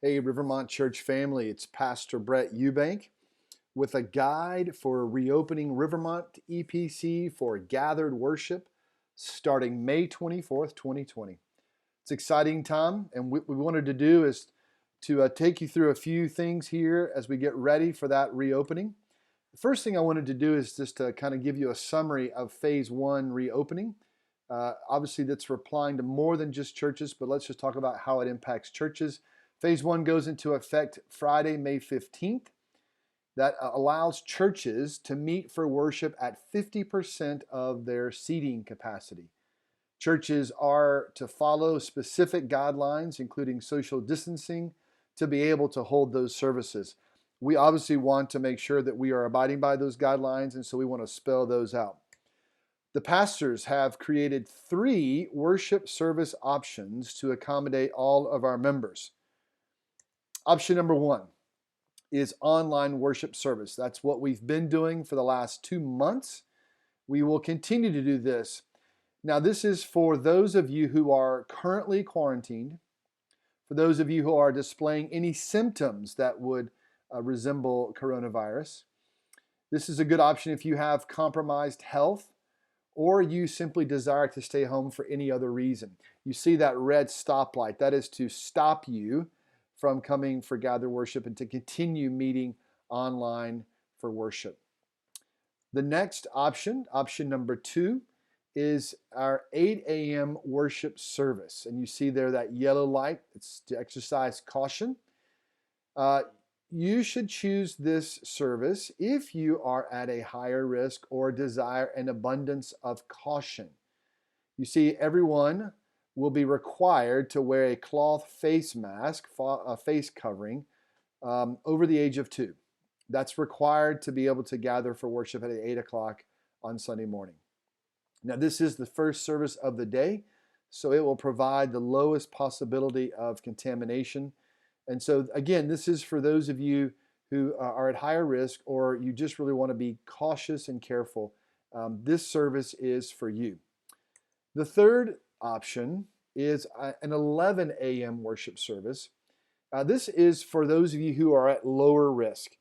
Hey, Rivermont Church family, it's Pastor Brett Eubank with a guide for reopening Rivermont EPC for gathered worship starting May 24th, 2020. It's an exciting time, and what we wanted to do is to take you through a few things here as we get ready for that reopening. The first thing I wanted to do is just to kind of give you a summary of Phase 1 reopening. Obviously, that's applying to more than just churches, but let's just talk about how it impacts churches. Phase 1 goes into effect Friday, May 15th. That allows churches to meet for worship at 50% of their seating capacity. Churches are to follow specific guidelines, including social distancing, to be able to hold those services. We obviously want to make sure that we are abiding by those guidelines, and so we want to spell those out. The pastors have created 3 worship service options to accommodate all of our members. Option number 1 is online worship service. That's what we've been doing for the last 2 months. We will continue to do this. Now, this is for those of you who are currently quarantined, for those of you who are displaying any symptoms that would resemble coronavirus. This is a good option if you have compromised health or you simply desire to stay home for any other reason. You see that red stoplight. That is to stop you from coming for gathered worship and to continue meeting online for worship. The next option, option number 2, is our 8 a.m. worship service. And you see there that yellow light. It's to exercise caution. You should choose this service if you are at a higher risk or desire an abundance of caution. You see, everyone will be required to wear a cloth face mask, a face covering, over the age of 2. That's required to be able to gather for worship at 8 o'clock on Sunday morning. Now, this is the first service of the day, so it will provide the lowest possibility of contamination. And so, again, this is for those of you who are at higher risk or you just really want to be cautious and careful. This service is for you. The third option is an 11 a.m. worship service. This is for those of you who are at lower risk.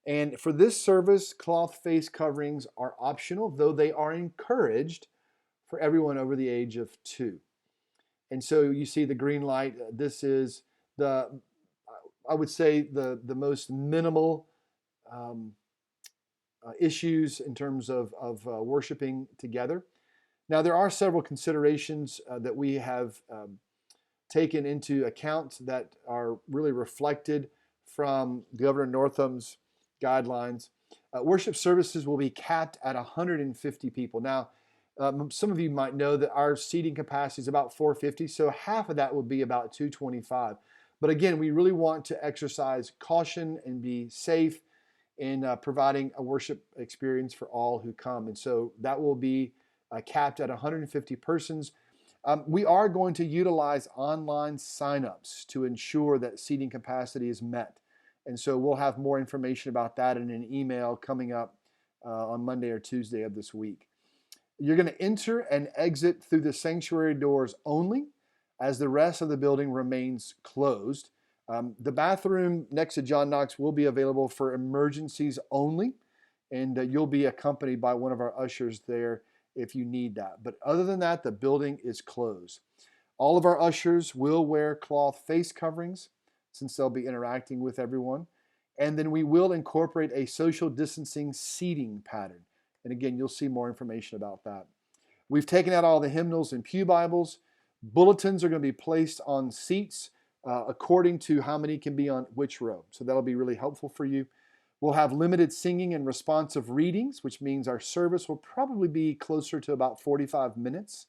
And for this service, cloth face coverings are optional, though they are encouraged for everyone over the age of 2. And so you see the green light. This is I would say the most minimal issues in terms of worshiping together. Now, there are several considerations that we have taken into account that are really reflected from Governor Northam's guidelines. Worship services will be capped at 150 people. Now, some of you might know that our seating capacity is about 450, so half of that would be about 225. But again, we really want to exercise caution and be safe in providing a worship experience for all who come. And so that will be capped at 150 persons. We are going to utilize online signups to ensure that seating capacity is met. And so we'll have more information about that in an email coming up on Monday or Tuesday of this week. You're going to enter and exit through the sanctuary doors only, as the rest of the building remains closed. The bathroom next to John Knox will be available for emergencies only, and you'll be accompanied by one of our ushers there if you need that. But other than that, the building is closed. All of our ushers will wear cloth face coverings since they'll be interacting with everyone. And then we will incorporate a social distancing seating pattern. And again, you'll see more information about that. We've taken out all the hymnals and pew Bibles. Bulletins are going to be placed on seats according to how many can be on which row. So that'll be really helpful for you. We'll have limited singing and responsive readings, which means our service will probably be closer to about 45 minutes.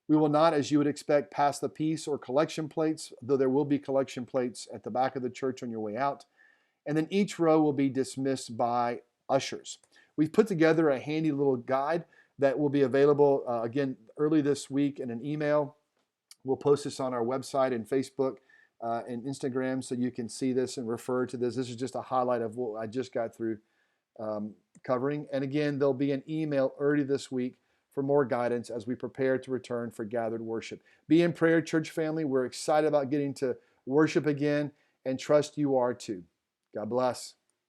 We will not, as you would expect, pass the peace or collection plates, though there will be collection plates at the back of the church on your way out. And then each row will be dismissed by ushers. We've put together a handy little guide that will be available, again, early this week in an email. We'll post this on our website and Facebook and Instagram so you can see this and refer to this. This is just a highlight of what I just got through covering. And again, there'll be an email early this week for more guidance as we prepare to return for gathered worship. Be in prayer, church family. We're excited about getting to worship again, and trust you are too. God bless.